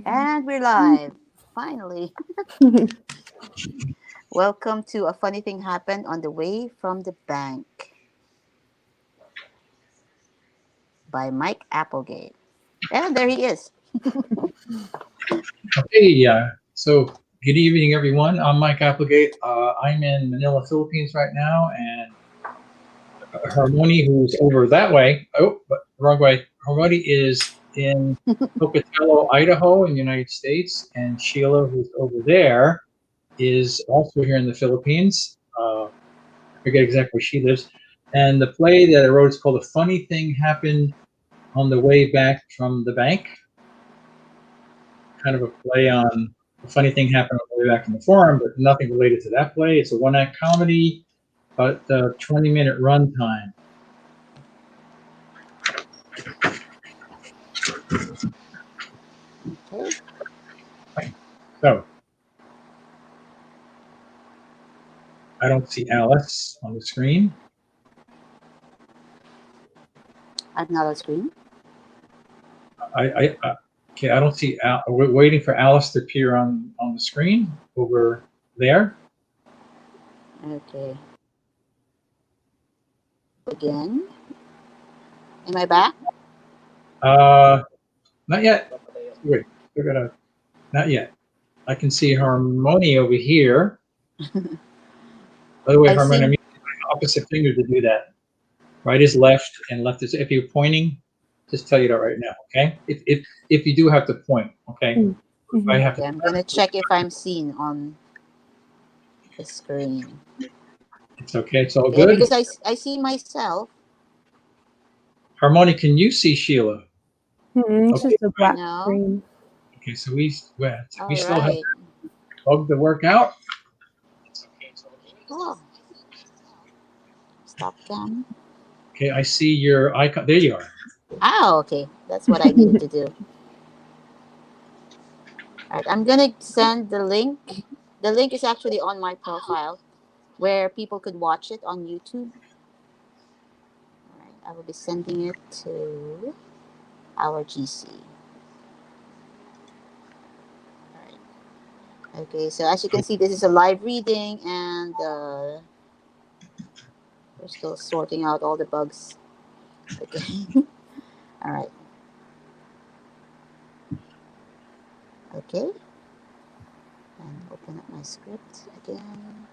And we're live. Finally. Welcome to A Funny Thing Happened on the Way from the Bank by Mike Applegate. And there he is. Hey, so good evening, everyone. I'm Mike Applegate. I'm in Manila, Philippines right now, and Harmony, who's over that way. Oh, but wrong way. Harmony is in Pocatello, Idaho, in the United States, and Sheila, who's over there, is also here in the Philippines. I forget exactly where she lives. And the play that I wrote is called "A Funny Thing Happened on the Way Back from the Bank." Kind of a play on a funny thing happened on the way back from the forum, but nothing related to that play. It's a one-act comedy, about 20-minute runtime. Okay. So, I don't see Alice on the screen. I'm not on screen. Okay, I don't see Al. We're waiting for Alice to appear on the screen over there. Okay. Again. Am I back? Not yet. Wait, we're gonna. Not yet. I can see Harmony over here. By the way, Harmony, I'm using my opposite finger to do that. Right is left, and left is. If you're pointing, just tell you that right now, okay? If you do have to point, okay? Mm-hmm. Okay, I'm gonna check if I'm seen on the screen. It's okay. It's all good. Because I see myself. Harmony, can you see Sheila? It's just a black screen. Okay, so we still right. have bug to work out. It's okay. It's all good. Oh. Stop cam. Okay, I see your icon. There you are. Oh, okay. That's what I needed to do. All right, I'm gonna send the link. The link is actually on my profile, where people could watch it on YouTube. All right, I will be sending it to our GC. All right. Okay, so as you can see, this is a live reading, and we're still sorting out all the bugs. Okay. All right. Okay. And open up my script again.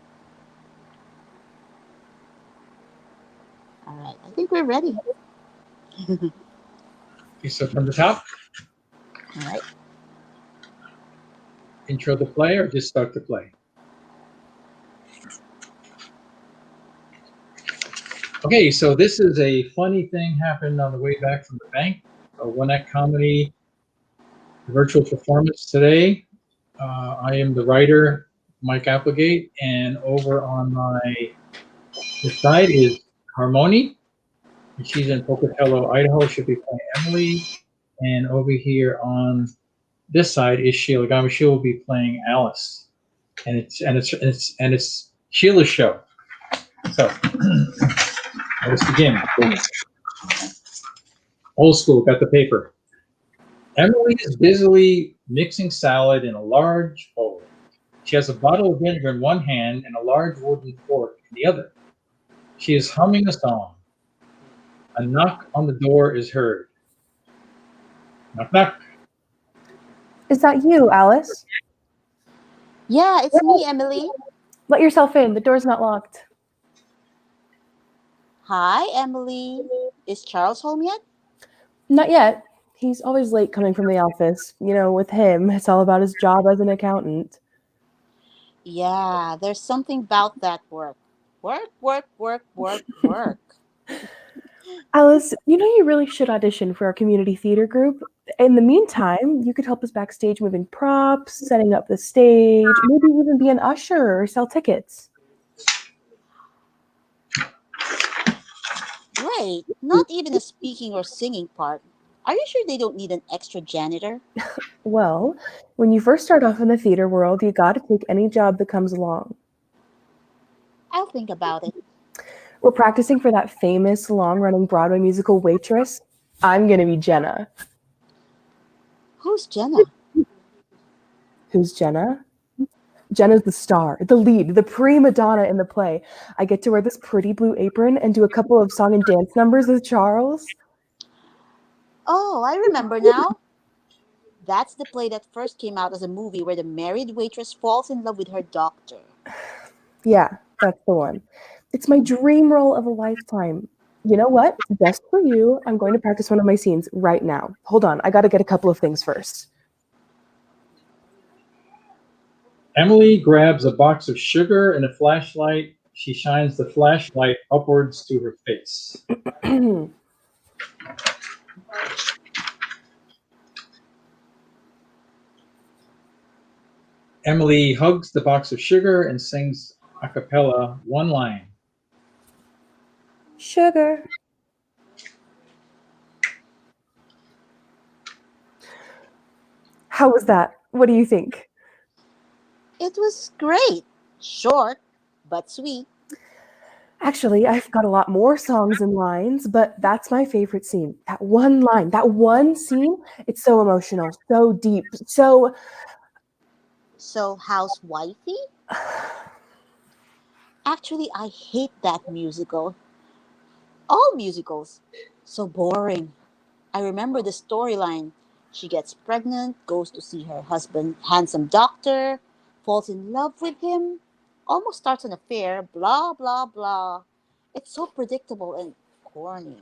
All right. I think we're ready. Okay, so from the top. All right. Intro the play or just start the play? Okay, so this is a funny thing happened on the way back from the bank. A one-act comedy, virtual performance today. I am the writer, Mike Applegate, and over on this side is Harmony. And she's in Pocatello, Idaho. She'll be playing Emily. And over here on this side is Sheila Gama. She will be playing Alice. And it's Sheila's show. So let's begin. Old school, got the paper. Emily is busily mixing salad in a large bowl. She has a bottle of vinegar in one hand and a large wooden fork in the other. She is humming a song. A knock on the door is heard. Knock, knock. Is that you, Alice? Yeah, it's me, Emily. Let yourself in. The door's not locked. Hi, Emily. Is Charles home yet? Not yet. He's always late coming from the office. You know, with him, it's all about his job as an accountant. Yeah, there's something about that work. Work, work, work, work, work. Alice, you know you really should audition for our community theater group. In the meantime, you could help us backstage moving props, setting up the stage, maybe even be an usher or sell tickets. Wait, not even a speaking or singing part. Are you sure they don't need an extra janitor? Well, when you first start off in the theater world, you got to take any job that comes along. I'll think about it. We're practicing for that famous long-running Broadway musical Waitress. I'm going to be Jenna. Who's Jenna? Who's Jenna? Jenna's the star, the lead, the prima donna in the play. I get to wear this pretty blue apron and do a couple of song and dance numbers with Charles. Oh, I remember now. That's the play that first came out as a movie where the married waitress falls in love with her doctor. Yeah, that's the one. It's my dream role of a lifetime. You know what? Just for you, I'm going to practice one of my scenes right now. Hold on, I gotta get a couple of things first. Emily grabs a box of sugar and a flashlight. She shines the flashlight upwards to her face. Emily hugs the box of sugar and sings a cappella one line. Sugar. How was that? What do you think? It was great. Short, but sweet. Actually, I've got a lot more songs and lines, but that's my favorite scene. That one line, that one scene, it's so emotional, so deep, so. So, housewifey? Actually, I hate that musical. All musicals. So boring. I remember the storyline. She gets pregnant, goes to see her husband, handsome doctor, falls in love with him, almost starts an affair, blah, blah, blah. It's so predictable and corny.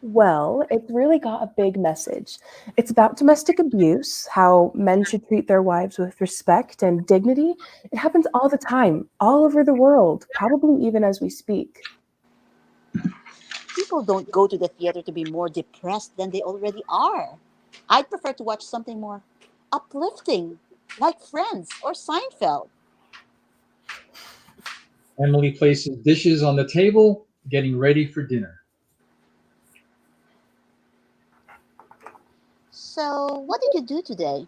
Well, it's really got a big message. It's about domestic abuse, how men should treat their wives with respect and dignity. It happens all the time, all over the world, probably even as we speak. People don't go to the theater to be more depressed than they already are. I'd prefer to watch something more uplifting, like Friends or Seinfeld. Emily places dishes on the table, getting ready for dinner. So, what did you do today?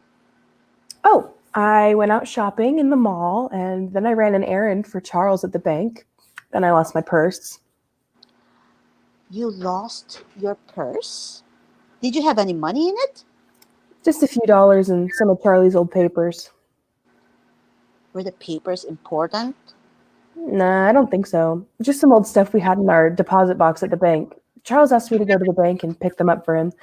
Oh, I went out shopping in the mall and then I ran an errand for Charles at the bank. Then I lost my purse. You lost your purse? Did you have any money in it? Just a few dollars and some of Charlie's old papers. Were the papers important? Nah, I don't think so. Just some old stuff we had in our deposit box at the bank. Charles asked me to go to the bank and pick them up for him.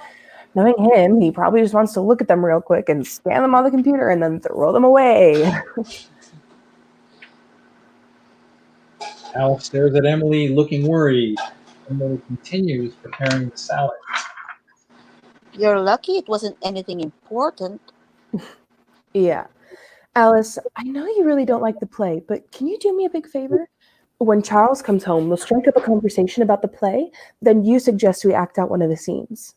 Knowing him, he probably just wants to look at them real quick and scan them on the computer and then throw them away. Alice stares at Emily, looking worried. Emily continues preparing the salad. You're lucky it wasn't anything important. Yeah. Alice, I know you really don't like the play, but can you do me a big favor? When Charles comes home, we'll strike up a conversation about the play, then you suggest we act out one of the scenes.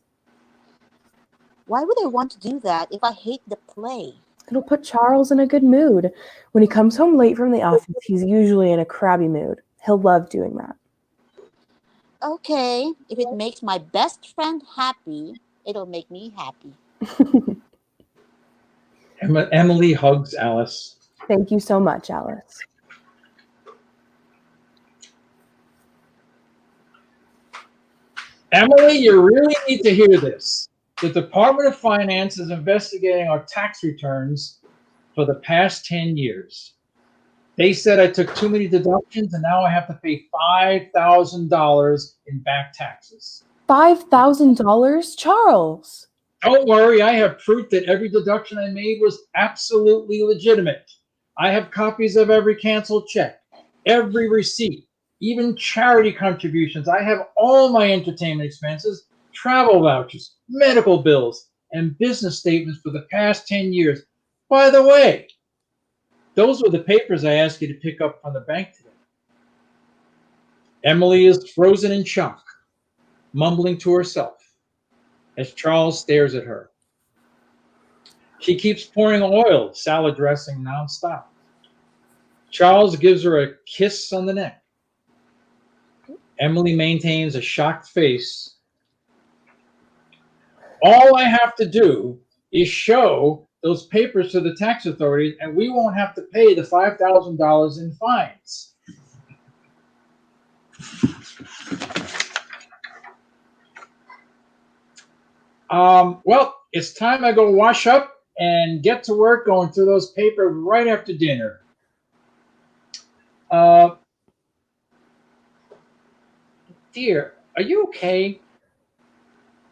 Why would I want to do that if I hate the play? It'll put Charles in a good mood. When he comes home late from the office, he's usually in a crabby mood. He'll love doing that. Okay, if it makes my best friend happy, it'll make me happy. Emily hugs Alice. Thank you so much, Alice. Emily, you really need to hear this. The Department of Finance is investigating our tax returns for the past 10 years. They said I took too many deductions and now I have to pay $5,000 in back taxes. $5,000? Charles! Don't worry, I have proof that every deduction I made was absolutely legitimate. I have copies of every canceled check, every receipt, even charity contributions. I have all my entertainment expenses, travel vouchers, medical bills, and business statements for the past 10 years. By the way, those were the papers I asked you to pick up from the bank today. Emily is frozen in shock, mumbling to herself as Charles stares at her. She keeps pouring oil, salad dressing nonstop. Charles gives her a kiss on the neck. Emily maintains a shocked face. All I have to do is show those papers to the tax authorities, and we won't have to pay the $5,000 in fines. Well, It's time I go wash up and get to work going through those papers right after dinner. Dear, are you okay?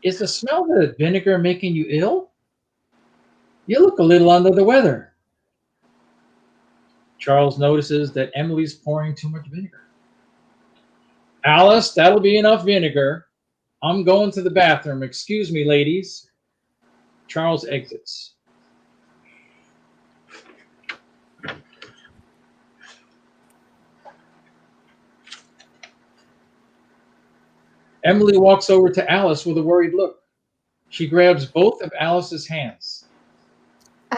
Is the smell of the vinegar making you ill? You look a little under the weather. Charles notices that Emily's pouring too much vinegar. Alice, that'll be enough vinegar. I'm going to the bathroom. Excuse me, ladies. Charles exits. Emily walks over to Alice with a worried look. She grabs both of Alice's hands.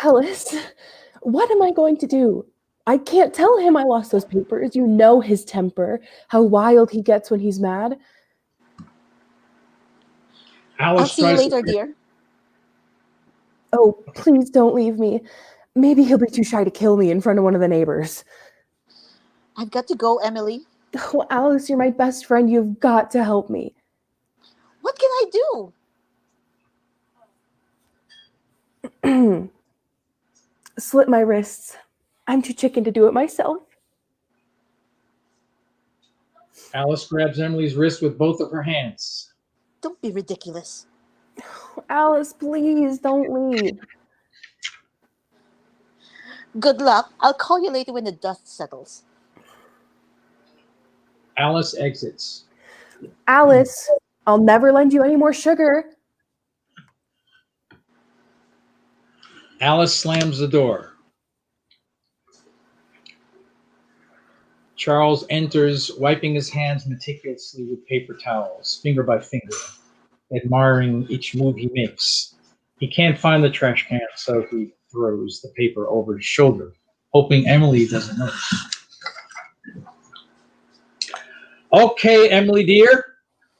Alice, what am I going to do? I can't tell him I lost those papers. You know his temper, how wild he gets when he's mad. I'll Alice see you tries later, to... dear. Oh, please don't leave me. Maybe he'll be too shy to kill me in front of one of the neighbors. I've got to go, Emily. Oh, Alice, you're my best friend. You've got to help me. What can I do? Slit my wrists. I'm too chicken to do it myself. Alice grabs Emily's wrist with both of her hands. Don't be ridiculous. Alice, please don't leave. Good luck. I'll call you later when the dust settles. Alice exits. Alice, I'll never lend you any more sugar. Alice slams the door. Charles enters, wiping his hands meticulously with paper towels, finger by finger, admiring each move he makes. He can't find the trash can, so he throws the paper over his shoulder, hoping Emily doesn't notice. Okay, Emily dear,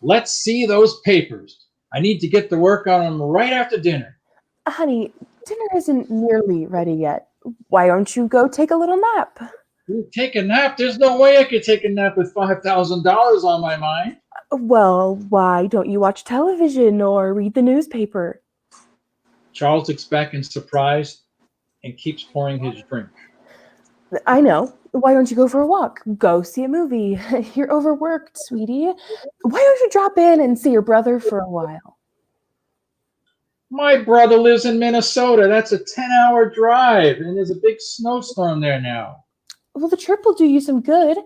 let's see those papers. I need to get to work on them right after dinner. Honey, dinner isn't nearly ready yet. Why don't you go take a little nap? Take a nap? There's no way I could take a nap with $5,000 on my mind. Well, why don't you watch television or read the newspaper? Charles looks back in surprise and keeps pouring his drink. I know. Why don't you go for a walk? Go see a movie. You're overworked, sweetie. Why don't you drop in and see your brother for a while? My brother lives in Minnesota. That's a 10-hour drive, and there's a big snowstorm there now. Well, the trip will do you some good.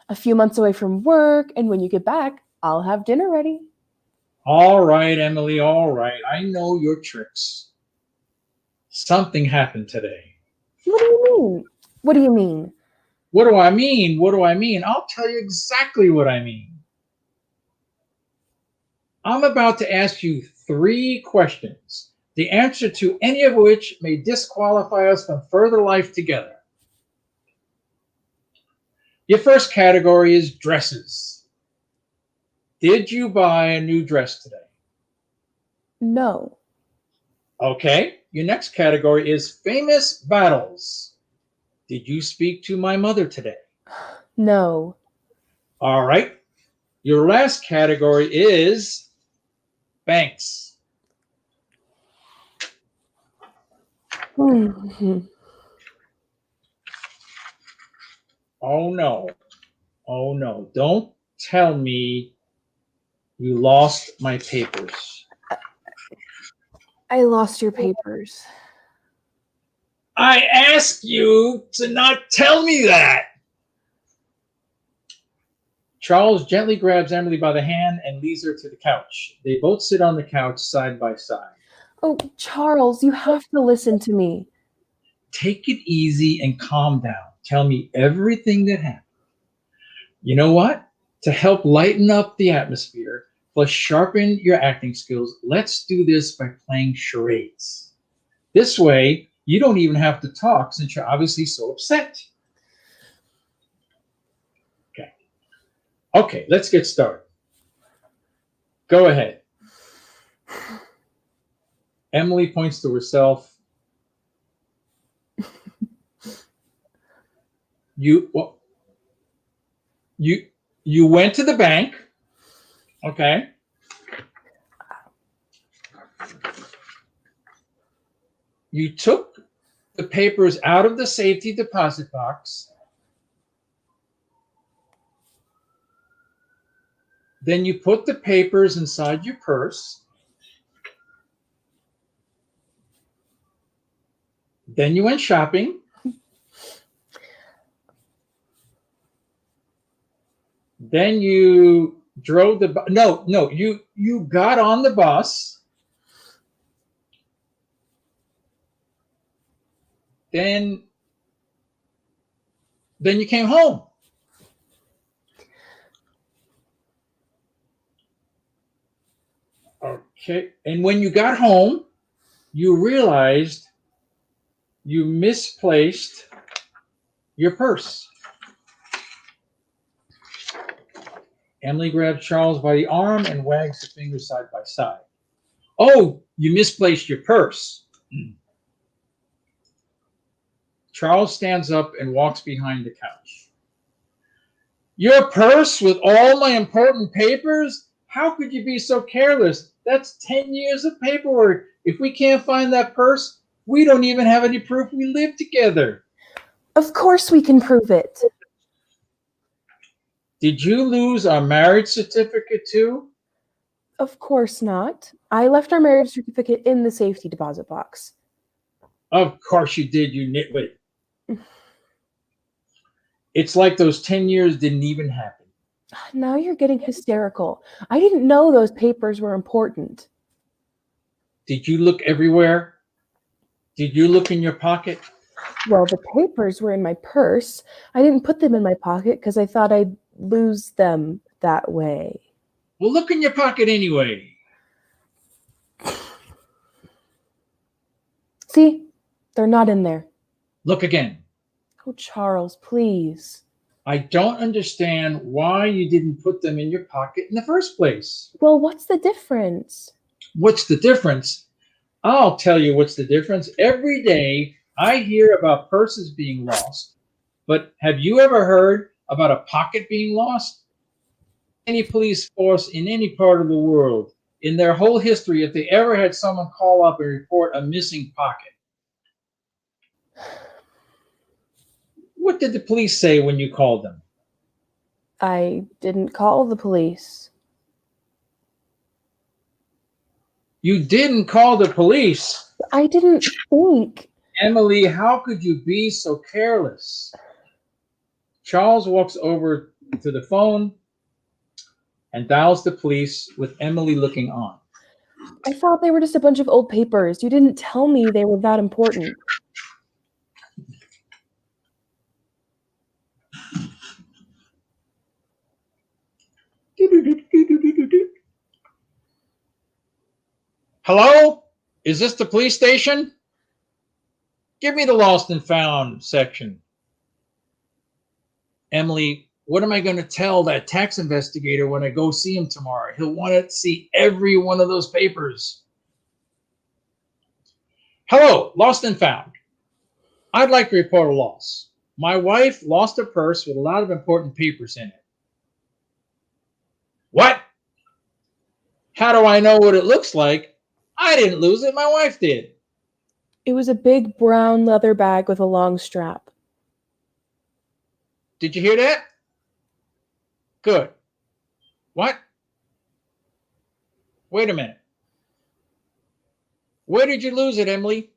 A few months away from work, and when you get back, I'll have dinner ready. All right, Emily, all right. I know your tricks. Something happened today. What do you mean? What do you mean? What do I mean? What do I mean? I'll tell you exactly what I mean. I'm about to ask you 3 questions, the answer to any of which may disqualify us from further life together. Your first category is dresses. Did you buy a new dress today? No. Okay. Your next category is famous battles. Did you speak to my mother today? No. All right. Your last category is banks. Mm-hmm. Oh no. Oh no. Don't tell me you lost my papers. I lost your papers. I asked you to not tell me that. Charles gently grabs Emily by the hand and leads her to the couch. They both sit on the couch side by side. Oh, Charles, you have to listen to me. Take it easy and calm down. Tell me everything that happened. You know what? To help lighten up the atmosphere, plus sharpen your acting skills, let's do this by playing charades. This way, you don't even have to talk since you're obviously so upset. Okay, let's get started. Go ahead. Emily points to herself. You went to the bank. Okay. You took the papers out of the safety deposit box. Then you put the papers inside your purse. Then you went shopping. Then you drove the you got on the bus. Then you came home. Okay. And when you got home, you realized you misplaced your purse. Emily grabs Charles by the arm and wags the fingers side by side. Oh, you misplaced your purse. Charles stands up and walks behind the couch. Your purse with all my important papers? How could you be so careless? That's 10 years of paperwork. If we can't find that purse, we don't even have any proof we live together. Of course we can prove it. Did you lose our marriage certificate too? Of course not. I left our marriage certificate in the safety deposit box. Of course you did, you nitwit. It's like those 10 years didn't even happen. Now you're getting hysterical. I didn't know those papers were important. Did you look everywhere? Did you look in your pocket? Well, the papers were in my purse. I didn't put them in my pocket because I thought I'd lose them that way. Well, look in your pocket anyway. See? They're not in there. Look again. Oh, Charles, please. I don't understand why you didn't put them in your pocket in the first place. Well, what's the difference? What's the difference? I'll tell you what's the difference. Every day I hear about purses being lost, but have you ever heard about a pocket being lost? Any police force in any part of the world, in their whole history, if they ever had someone call up and report a missing pocket, what did the police say when you called them? I didn't call the police. You didn't call the police. I didn't think. Emily, how could you be so careless? Charles walks over to the phone and dials the police with Emily looking on. I thought they were just a bunch of old papers. You didn't tell me they were that important. Hello? Is this the police station? Give me the lost and found section. Emily, what am I going to tell that tax investigator when I go see him tomorrow? He'll want to see every one of those papers. Hello, lost and found. I'd like to report a loss. My wife lost a purse with a lot of important papers in it. What? How do I know what it looks like? I didn't lose it. My wife did. It was a big brown leather bag with a long strap. Did you hear that? Good. What? Wait a minute. Where did you lose it, Emily?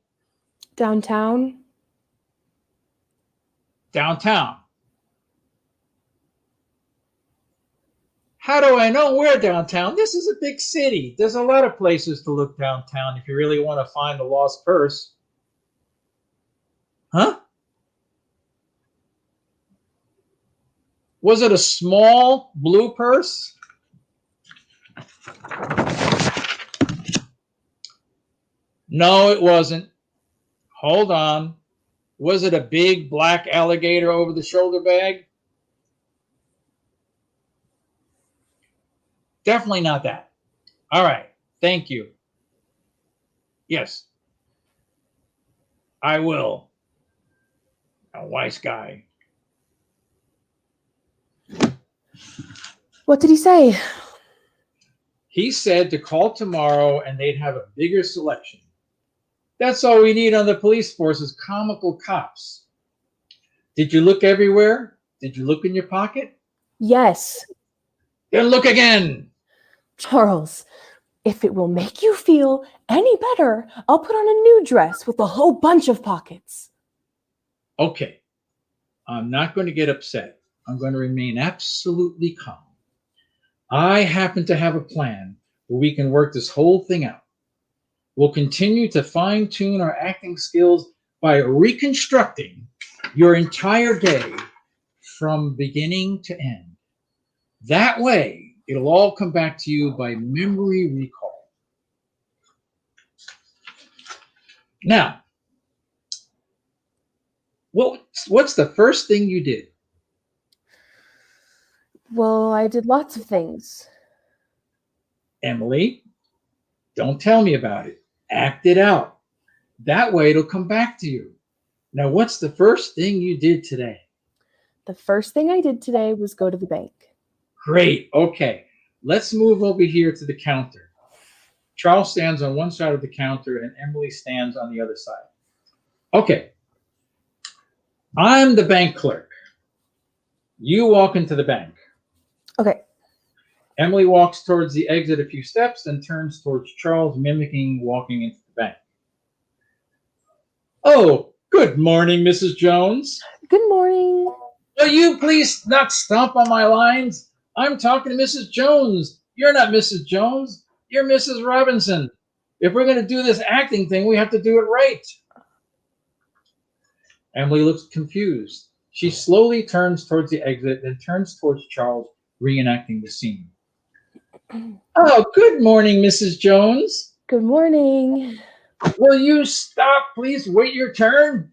Downtown? Downtown. How do I know where downtown? This is a big city. There's a lot of places to look downtown if you really want to find a lost purse. Huh? Was it a small blue purse? No, it wasn't. Hold on. Was it a big black alligator over the shoulder bag? Definitely not that. All right. Thank you. Yes. I will. A wise guy. What did he say? He said to call tomorrow and they'd have a bigger selection. That's all we need on the police force is comical cops. Did you look everywhere? Did you look in your pocket? Yes, Then look again. Charles, if it will make you feel any better, I'll put on a new dress with a whole bunch of pockets. Okay, I'm not going to get upset. I'm going to remain absolutely calm. I happen to have a plan where we can work this whole thing out. We'll continue to fine-tune our acting skills by reconstructing your entire day from beginning to end. That way, it'll all come back to you by memory recall. Now, what's the first thing you did? Well, I did lots of things. Emily, don't tell me about it. Act it out. That way, it'll come back to you. Now, what's the first thing you did today? The first thing I did today was go to the bank. Great. Okay. Let's move over here to the counter. Charles stands on one side of the counter and Emily stands on the other side. Okay. I'm the bank clerk. You walk into the bank. Okay. Emily walks towards the exit a few steps and turns towards Charles, mimicking walking into the bank. Oh, good morning, Mrs. Jones. Good morning. Will you please not stomp on my lines? I'm talking to Mrs. Jones. You're not Mrs. Jones. You're Mrs. Robinson. If we're going to do this acting thing, we have to do it right. Emily looks confused. She slowly turns towards the exit, then turns towards Charles, reenacting the scene. Oh, good morning, Mrs. Jones. Good morning. Will you stop, please? Wait your turn.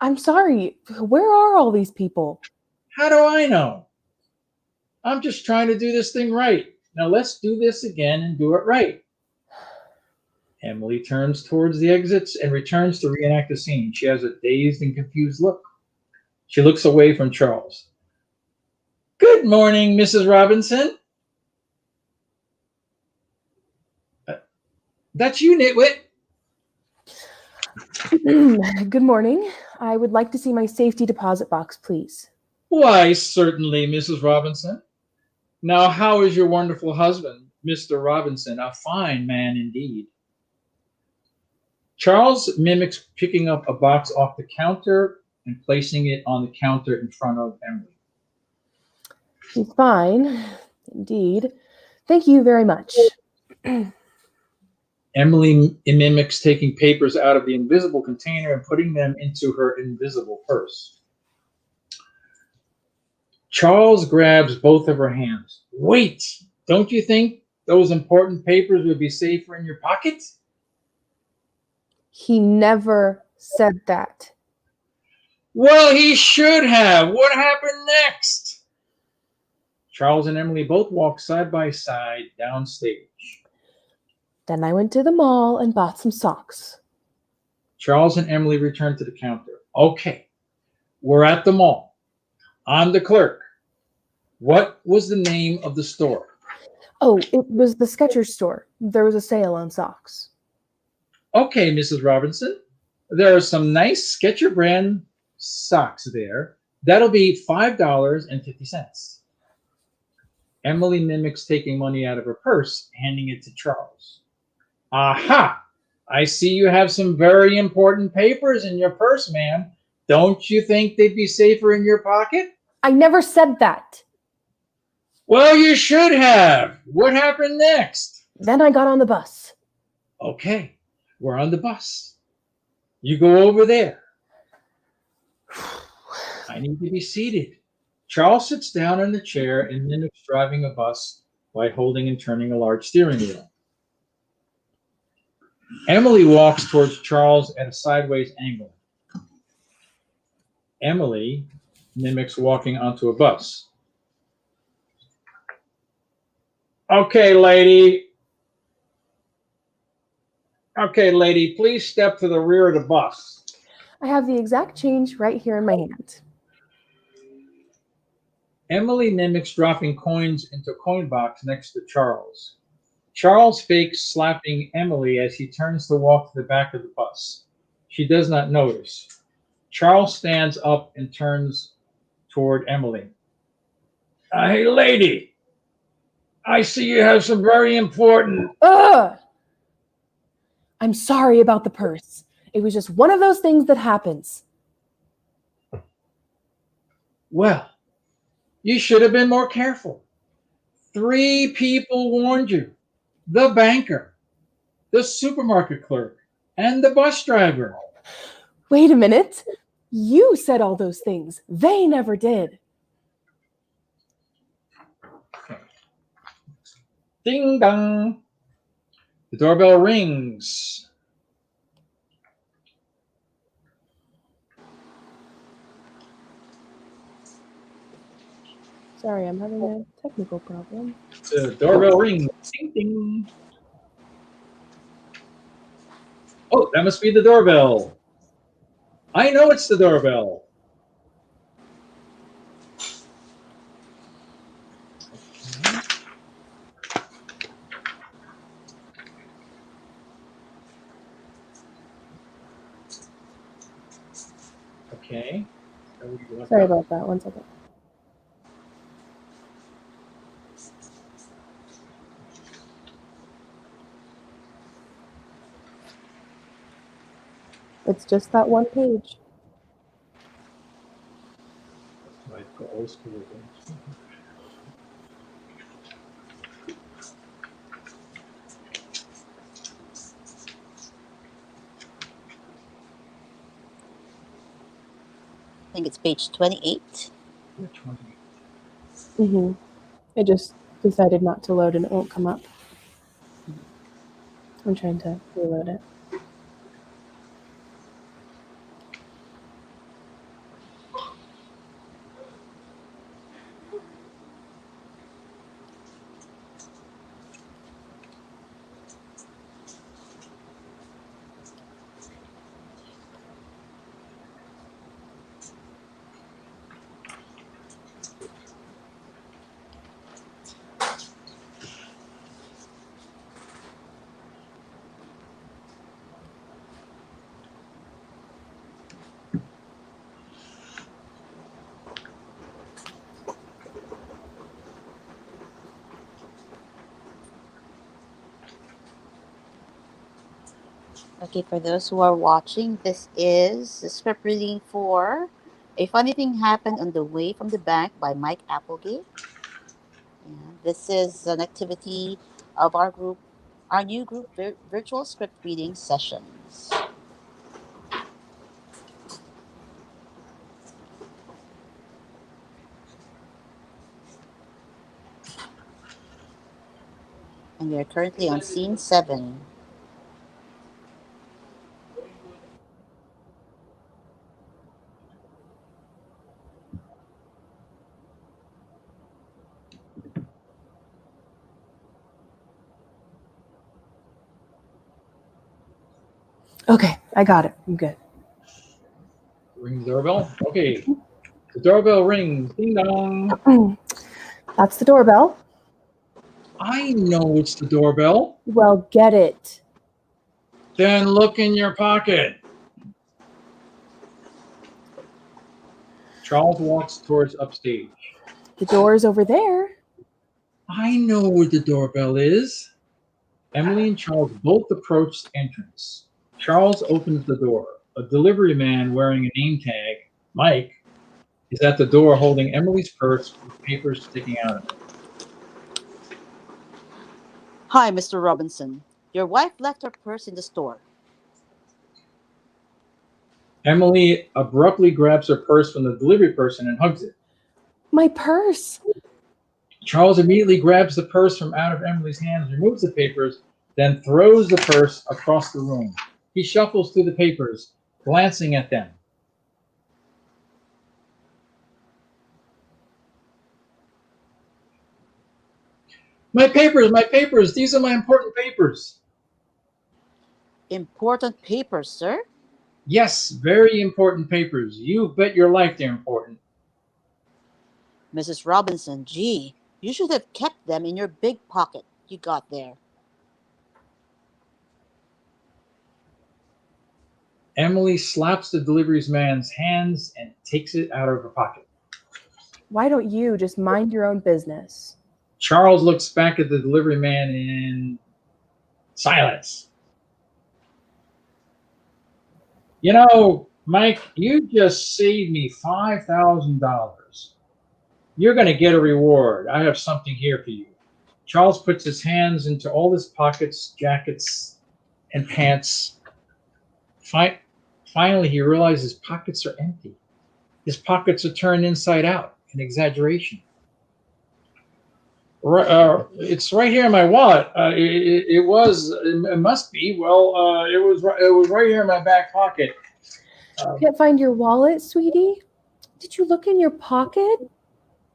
I'm sorry. Where are all these people? How do I know? I'm just trying to do this thing right. Now let's do this again and do it right. Emily turns towards the exits and returns to reenact the scene. She has a dazed and confused look. She looks away from Charles. Good morning, Mrs. Robinson. That's you, nitwit. Good morning. I would like to see my safety deposit box, please. Why, certainly, Mrs. Robinson. Now, how is your wonderful husband, Mr. Robinson? A fine man indeed. Charles mimics picking up a box off the counter and placing it on the counter in front of Emily. He's fine, indeed. Thank you very much. Emily mimics taking papers out of the invisible container and putting them into her invisible purse. Charles grabs both of her hands. Wait, don't you think those important papers would be safer in your pocket? He never said that. Well, he should have. What happened next? Charles and Emily both walk side by side downstage. Then I went to the mall and bought some socks. Charles and Emily return to the counter. Okay, we're at the mall. I'm the clerk. What was the name of the store? Oh, it was the Skechers store. There was a sale on socks. Okay, Mrs. Robinson. There are some nice Skechers brand socks there. That'll be $5.50. Emily mimics taking money out of her purse, handing it to Charles. Aha! I see you have some very important papers in your purse, ma'am. Don't you think they'd be safer in your pocket? I never said that. Well, you should have. What happened next? Then I got on the bus. Okay, we're on the bus. You go over there. I need to be seated. Charles sits down in the chair and mimics driving a bus by holding and turning a large steering wheel. Emily walks towards Charles at a sideways angle. Emily mimics walking onto a bus. Okay, lady, please step to the rear of the bus. I have the exact change right here in my hand. Emily mimics dropping coins into a coin box next to Charles. Charles fakes slapping Emily as he turns to walk to the back of the bus. She does not notice. Charles stands up and turns toward Emily. Hey, lady, I see you have some very important. Ugh! I'm sorry about the purse. It was just one of those things that happens. Well, you should have been more careful. 3 people warned you: the banker, the supermarket clerk, and the bus driver. Wait a minute. You said all those things. They never did. Ding dong. The doorbell rings. Sorry, I'm having a technical problem. The doorbell rings. Ding ding. Oh, that must be the doorbell. I know it's the doorbell. Okay. Sorry about that. One second. It's just that one page. Might go old school again. I think it's page 28. Which one? Mm-hmm. It just decided not to load and it won't come up. I'm trying to reload it. Okay, for those who are watching, this is the script reading for A Funny Thing Happened on the Way from the Bank by Mike Applegate. Yeah, this is an activity of our new group virtual script reading sessions. And we are currently on scene 7. Okay, I got it. I'm good. Ring the doorbell. Okay. The doorbell rings. Ding dong. That's the doorbell. I know it's the doorbell. Well, get it. Then look in your pocket. Charles walks towards upstage. The door's over there. I know where the doorbell is. Emily and Charles both approach the entrance. Charles opens the door. A delivery man wearing a name tag, Mike, is at the door holding Emily's purse with papers sticking out of it. Hi, Mr. Robinson. Your wife left her purse in the store. Emily abruptly grabs her purse from the delivery person and hugs it. My purse. Charles immediately grabs the purse from out of Emily's hands, removes the papers, then throws the purse across the room. He shuffles through the papers, glancing at them. My papers, these are my important papers. Important papers, sir? Yes, very important papers. You bet your life they're important. Mrs. Robinson, gee, you should have kept them in your big pocket you got there. Emily slaps the delivery man's hands and takes it out of her pocket. Why don't you just mind your own business? Charles looks back at the delivery man in silence. You know, Mike, you just saved me $5,000. You're going to get a reward. I have something here for you. Charles puts his hands into all his pockets, jackets, and pants. Finally, he realizes his pockets are empty. His pockets are turned inside out, an exaggeration. It's right here in my wallet. It must be. Well, it was right here in my back pocket. Can't find your wallet, sweetie? Did you look in your pocket?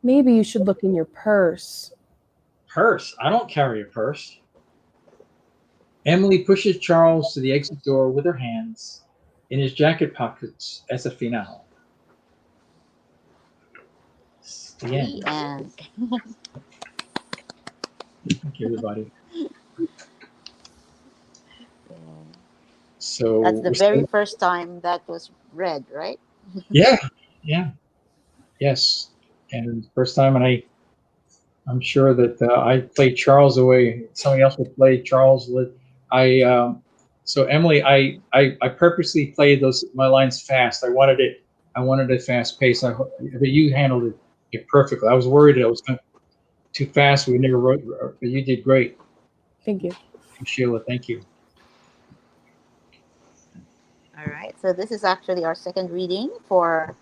Maybe you should look in your purse. Purse? I don't carry a purse. Emily pushes Charles to the exit door with her hands in his jacket pockets as a finale. The end. The end. Thank you, everybody. Yeah. So That's the very first time that was read, right? yeah, yes. And first time, and I'm sure that I played Charles the way somebody else would play Charles. So Emily, I purposely played my lines fast. I wanted it fast paced. But you handled it perfectly. I was worried it was too fast. We never wrote, but you did great. Thank you. Sheila, thank you. All right. So this is actually our second reading for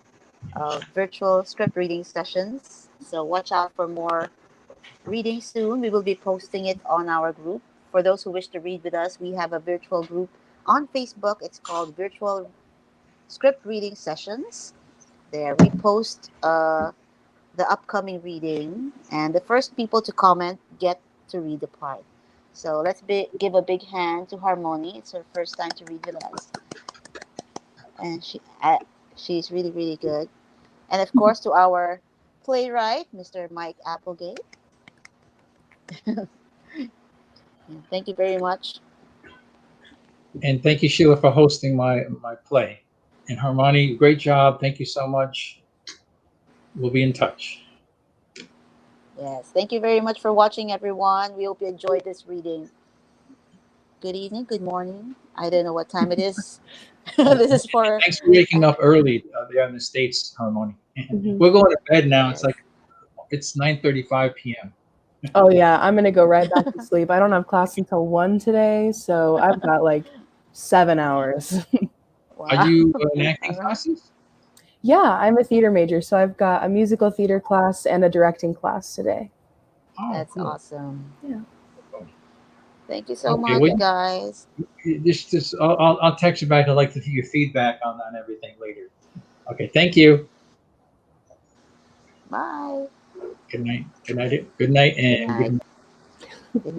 virtual script reading sessions. So watch out for more reading soon. We will be posting it on our group. For those who wish to read with us, we have a virtual group on Facebook. It's called Virtual Script Reading Sessions. There we post the upcoming reading, and the first people to comment get to read the part. So let's give a big hand to Harmony. It's her first time to read with us, and she's really, really good. And of course, to our playwright, Mr. Mike Applegate. Thank you very much. And thank you, Sheila, for hosting my play. And Harmony, great job. Thank you so much. We'll be in touch. Yes, thank you very much for watching, everyone. We hope you enjoyed this reading. Good evening, good morning. I don't know what time it is. This is for. Thanks for waking up early there in the States, Harmony. Mhm. We're going to bed now. Yes. It's 9:35 p.m. Oh yeah, I'm gonna go right back to sleep. I don't have class until 1 today, so I've got like 7 hours. Wow. Are you in acting All right. classes? Yeah, I'm a theater major, so I've got a musical theater class and a directing class today. Oh, That's cool. awesome. Yeah. Thank you so Okay, much, well, guys. I'll text you back. I'd like to see your feedback on everything later. Okay, thank you. Bye. Good night. Good night. Good night, and Good night. Good morning.